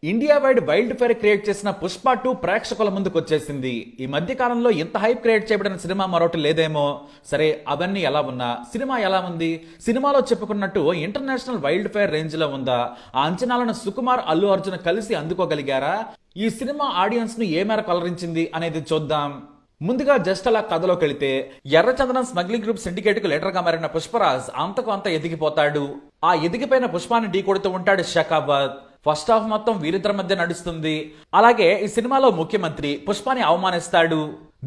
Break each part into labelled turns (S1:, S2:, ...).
S1: India wide wild fire create చేసిన పుష్ప 2 ప్రేక్షకుల ముందుకు వచ్చేసింది. ఈ మధ్య కాలంలో ఇంత హైప్ క్రియేట్ చేయబడిన సినిమా మరొకటి లేదేమో. సరే, అవన్నీ ఎలా ఉన్నా సినిమా ఎలా ఉంది? సినిమాలో చెప్పుకున్నట్టు ఇంటర్నేషనల్ వైల్డ్ ఫైర్ రేంజ్ లో ఉందా? ఆ అంచనాలను సుకుమార్, అల్లు అర్జున్ కలిసి అందుకోగలిగారా? ఈ సినిమా ఆడియన్స్ ను ఏ మేరకు అలరించింది అనేది చూద్దాం. ముందుగా జస్ట్ అలా కథలోకి వెళితే, ఎర్రచందనం స్మగ్లింగ్ గ్రూప్ సిండికేట్ కు లీడర్ గా మారిన పుష్పరాజ్ అంతకు అంత ఎదిగిపోతాడు. ఆ ఎదిగిపోయిన పుష్పాన్ని ఢీ కొడుతూ ఉంటాడు షకావత్. ఫస్ట్ హాఫ్ మొత్తం వీరిద్దరి మధ్య నడుస్తుంది. అలాగే ఈ సినిమాలో ముఖ్యమంత్రి పుష్పాని అవమానిస్తాడు.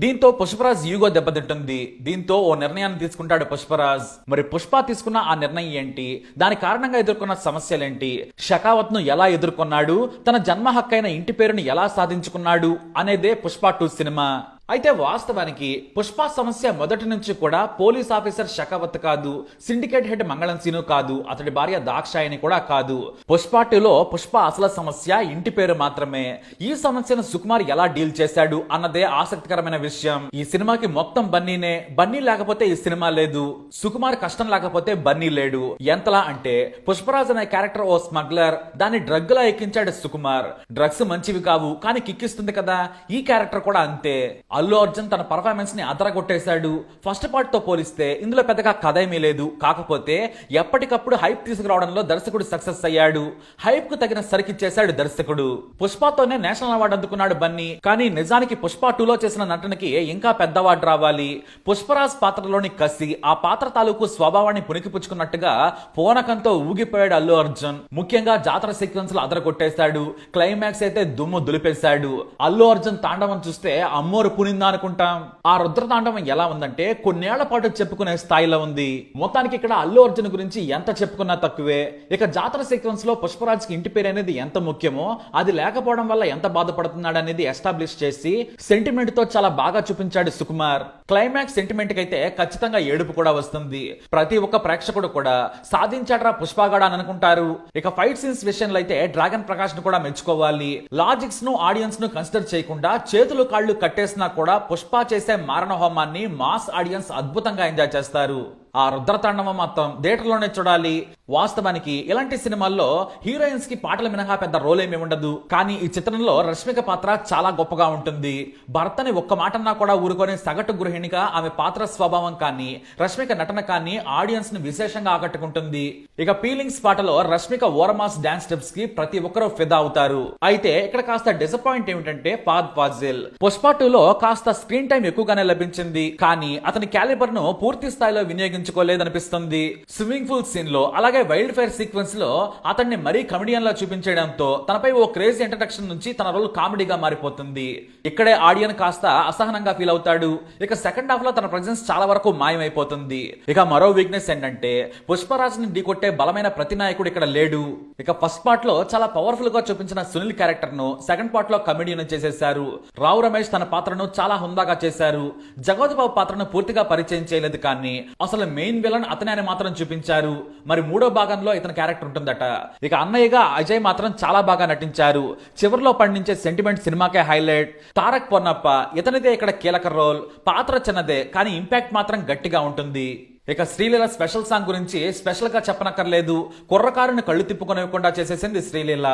S1: దీంతో పుష్పరాజ్ ఈగో దెబ్బతింటుంది. దీంతో ఓ నిర్ణయాన్ని తీసుకుంటాడు పుష్పరాజ్. మరి పుష్ప తీసుకున్న ఆ నిర్ణయం ఏంటి? దాని కారణంగా ఎదుర్కొన్న సమస్యలేంటి? షకావత్ ను ఎలా ఎదుర్కొన్నాడు? తన జన్మ హక్కైన ఇంటి పేరుని ఎలా సాధించుకున్నాడు అనేదే పుష్ప 2 సినిమా. అయితే వాస్తవానికి పుష్ప సమస్య మొదటి నుంచి కూడా పోలీస్ ఆఫీసర్ షకావత్ కాదు, సిండికేట్ హెడ్ మంగళం సీను కాదు, అతడి భార్య దాక్షాయని కూడా కాదు. పుష్ప 2లో పుష్ప అసలు సమస్య ఇంటి పేరు మాత్రమే. ఈ సమస్యను సుకుమార్ ఎలా డీల్ చేశాడు అన్నదే ఆసక్తికరమైన విషయం. ఈ సినిమాకి మొత్తం బన్నీనే. బన్నీ లేకపోతే ఈ సినిమా లేదు. సుకుమార్ కష్టం లేకపోతే బన్నీ లేడు. ఎంతలా అంటే, పుష్పరాజ్ అనే క్యారెక్టర్ ఓ స్మగ్లర్, దాన్ని డ్రగ్ లా ఎక్కించాడు సుకుమార్. డ్రగ్స్ మంచివి కావు, కానీ కిక్కిస్తుంది కదా. ఈ క్యారెక్టర్ కూడా అంతే. అల్లు అర్జున్ తన పర్ఫార్మెన్స్ ని అదరగొట్టేశాడు. ఫస్ట్ పార్ట్ తో పోలిస్తే ఇందులో పెద్దగా కథ ఏమీ లేదు. కాకపోతే ఎప్పటికప్పుడు హైప్ తీసుకురావడంలో దర్శకుడు సక్సెస్ అయ్యాడు. హైప్ కు తగిన సరికిచ్చేశాడు దర్శకుడు. పుష్పతోనే నేషనల్ అవార్డు అందుకున్నాడు బన్నీ. కానీ నిజానికి పుష్ప 2లో చేసిన నటనకి ఇంకా పెద్ద అవార్డు రావాలి. పుష్పరాజ్ పాత్రలోని కసి, ఆ పాత్ర తాలూకు స్వభావాన్ని పుణికిపుచ్చుకున్నట్టుగా పూనకంతో ఊగిపోయాడు అల్లు అర్జున్. ముఖ్యంగా జాతర సీక్వెన్స్ లో అదరగొట్టేశాడు. క్లైమాక్స్ అయితే దుమ్ము దులిపేశాడు. అల్లు అర్జున్ తాండవం చూస్తే అమ్మోరు పునిందా అనుకుంటాం. ఆ రుద్ర తాండవం ఎలా ఉందంటే కొన్నేళ్ల పాటు చెప్పుకునే స్థాయిలో ఉంది. మొత్తానికి ఇక్కడ అల్లు అర్జున్ గురించి ఎంత చెప్పుకున్నా తక్కువే. ఇక జాతర సీక్వెన్స్ లో పుష్పరాజ్ కి ఇంటి పేరు అనేది ఎంత ముఖ్యమో, అది లేకపోవడం వల్ల ఎంత బాధపడుతున్నాడు అనేది ఎస్టాబ్లిష్ చేసి సెంటిమెంట్ తో చాలా బాగా చూపించాడు సుకుమార్. క్లైమాక్స్ సెంటిమెంట్ కి అయితే ఖచ్చితంగా ఏడుపు కూడా వస్తుంది. ప్రతి ఒక్క ప్రేక్షకుడు కూడా సాధించాడ్రా పుష్పగాడ అని అనుకుంటారు. ఇక ఫైట్ సీన్స్ విషయంలో అయితే డ్రాగన్ ప్రకాష్ ను కూడా మెచ్చుకోవాలి. లాజిక్స్ ను, ఆడియన్స్ ను కన్సిడర్ చేయకుండా చేతులు కాళ్లు కట్టేసినా కూడా పుష్ప చేసే మారణ హోమాన్ని మాస్ ఆడియన్స్ అద్భుతంగా ఎంజాయ్ చేస్తారు. ఆ రుద్రతాండవం మొత్తం థియేటర్లోనే చూడాలి. వాస్తవానికి ఇలాంటి సినిమాల్లో హీరోయిన్స్ కి పాటలు మినహా పెద్ద రోల్ ఏమీ ఉండదు. కానీ ఈ చిత్రంలో రష్మిక పాత్ర చాలా గొప్పగా ఉంటుంది. భర్తని ఒక్క మాటన్నా కూడా ఊరుకొని సగటు గృహిణిగా ఆమె పాత్ర స్వభావం కానీ, రష్మిక నటన కానీ ఆడియన్స్ ని విశేషంగా ఆకట్టుకుంటుంది. ఇక ఫీలింగ్స్ పాటలో రష్మిక ఓరమాస్ డాన్స్ స్టెప్స్ కి ప్రతి ఒక్కరూ ఫిదా అవుతారు. అయితే ఇక్కడ కాస్త డిసప్పాయింట్ ఏమిటంటే ఫాద్ ఫాజిల్. పుష్ప 2లో కాస్త స్క్రీన్ టైం ఎక్కువగానే లభించింది. కానీ అతని క్యాలిబర్ ను పూర్తి స్థాయిలో వినియోగించుకోలేదనిపిస్తుంది. స్విమ్మింగ్ పూల్ సీన్ లో, అలాగే వైల్డ్ ఫైర్ సీక్వెన్స్ లో అతన్ని మరీ కమెడియన్ లా చూపించడంతో తనపై ఓ క్రేజీ ఇంట్రడక్షన్ నుంచి తన రోల్ కామెడీగా మారిపోతుంది. ఇక్కడే ఆడియన్ కాస్త అసహనంగా ఫీల్ అవుతాడు. ఇక సెకండ్ హాఫ్ లో తన ప్రెజెన్స్ చాలా వరకు మాయమైపోతుంది. ఇక మరో వీక్నెస్ ఏంటంటే పుష్పరాజ్ ని ఢీకొట్టే బలమైన ప్రతినాయకుడు ఇక్కడ లేడు. ఇక ఫస్ట్ పార్ట్ లో చాలా పవర్ఫుల్ గా చూపించిన సునీల్ క్యారెక్టర్ ను సెకండ్ పార్ట్ లో కమెడియన్ చేసేశారు. రావు రమేష్ తన పాత్రను చాలా హుందాగా చేశారు. జగవతి బాబు పాత్రను పూర్తిగా పరిచయం చేయలేదు, కానీ అసలు మెయిన్ విలన్ అతనే అని మాత్రం చూపించారు. మరి మూడో భాగంలో ఇతని క్యారెక్టర్ ఉంటుందట. ఇక అన్నయ్యగా అజయ్ మాత్రం చాలా బాగా నటించారు. చివరిలో పండించే సెంటిమెంట్ సినిమాకే హైలైట్. తారక్ పొన్నప్ప, ఇతనిదే ఇక్కడ కీలక రోల్. పాత్ర చిన్నదే, కానీ ఇంపాక్ట్ మాత్రం గట్టిగా ఉంటుంది. ఇక శ్రీలీల స్పెషల్ సాంగ్ గురించి స్పెషల్ గా చెప్పనక్కర్లేదు. కుర్రకారుని కళ్ళు తిప్పుకొనివ్వకుండా చేసేసింది శ్రీలీల.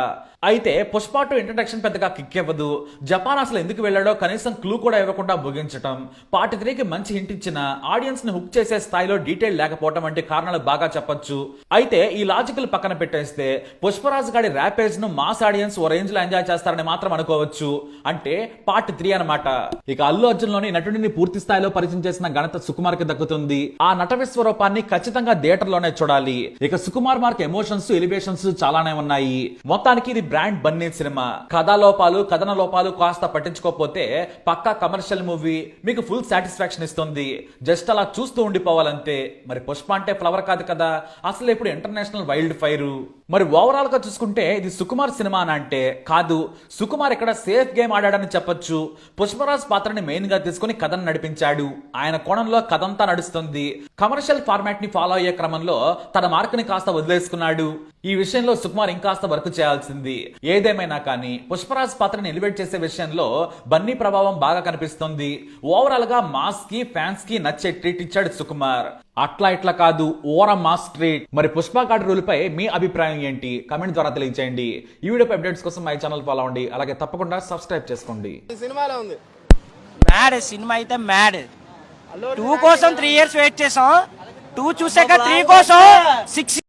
S1: అయితే పుష్ప 2 ఇంట్రడక్షన్ పెద్దగా కిక్ ఇవ్వదు. జపాన్ అసలు ఎందుకు వెళ్ళాడో కనీసం క్లూ కూడా ఇవ్వకుండా ముగించటం. పార్ట్ 3కి మంచి హింట్ ఇచ్చిన ఆడియన్స్ ని హుక్ చేసే స్థాయిలో డీటెయిల్ లేకపోవడం వంటి కారణాలు బాగా చెప్పొచ్చు. అయితే ఈ లాజికల్ పక్కన పెట్టేస్తే పుష్పరాజ్ గాడి ర్యాపేజ్ ను మాస్ ఆడియన్స్ ఓ రేంజ్ లో ఎంజాయ్ చేస్తారని మాత్రం అనుకోవచ్చు. అంటే పార్ట్ 3 అన్నమాట. ఇక అల్లు అర్జున్ లోని నటుడిని పూర్తి స్థాయిలో పరిచయం చేసిన ఘనత సుకుమార్ కి దక్కుతుంది. ఆ నట స్వరూపాన్ని ఖచ్చితంగా థియేటర్ లోనే చూడాలి. ఇక సుకుమార్ మార్క్ ఎమోషన్స్, ఎలివేషన్స్ చాలానే ఉన్నాయి. మొత్తానికి ఇది బ్రాండ్ బన్నీ సినిమా. కథా లోపాలు, కథన లోపాలు కాస్త పట్టించుకోకపోతే పక్కా కమర్షియల్ మూవీ. మీకు ఫుల్ సాటిస్ఫాక్షన్ ఇస్తుంది. జస్ట్ అలా చూస్తూ ఉండిపోవాలంతే. మరి పుష్ప అంటే ఫ్లవర్ కాదు కదా, అసలు ఇప్పుడు ఇంటర్నేషనల్ వైల్డ్ ఫైర్. మరి ఓవరాల్ గా చూసుకుంటే ఇది సుకుమార్ సినిమా అంటే కాదు. సుకుమార్ ఇక్కడ సేఫ్ గేమ్ ఆడాడని చెప్పొచ్చు. పుష్పరాజ్ పాత్రని మెయిన్ గా తీసుకుని కథను నడిపించాడు. ఆయన కోణంలో కథంతా నడుస్తుంది. కమర్షియల్ ఫార్మాట్ ని ఫాలో అయ్యే క్రమంలో తన మార్క్ ని కాస్త వదిలేసుకున్నాడు. ఈ విషయంలో సుకుమార్ ఇంకాస్త వర్క్ చేయాల్సింది. ఏదేమైనా కానీ పుష్పరాజ్ పాత్రని ఎలివేట్ చేసే విషయంలో బన్నీ ప్రభావం బాగా కనిపిస్తుంది. ఓవరాల్ గా మాస్ కి, ఫ్యాన్స్ కి నచ్చే ట్రీట్ ఇచ్చాడు సుకుమార్. అట్లా ఇట్లా కాదు, ఓర మాస్ ట్రీట్. మరి పుష్ప గాడి రూల్ పై మీ అభిప్రాయం అభిప్రాయం ఏంటి కమెంట్ ద్వారా తెలియజేయండి. ఈ వీడియో అప్డేట్స్ కోసం మై ఛానల్ ఫాలో అవ్వండి, అలాగే తప్పకుండా సబ్స్క్రైబ్ చేసుకోండి.
S2: సినిమాలో ఉంది
S3: మ్యాడ్ సినిమా అయితే మ్యాడ్. 2 కోసం 3 years వెయిట్ చేసాం, 2 చూసాక 3 కోసం 6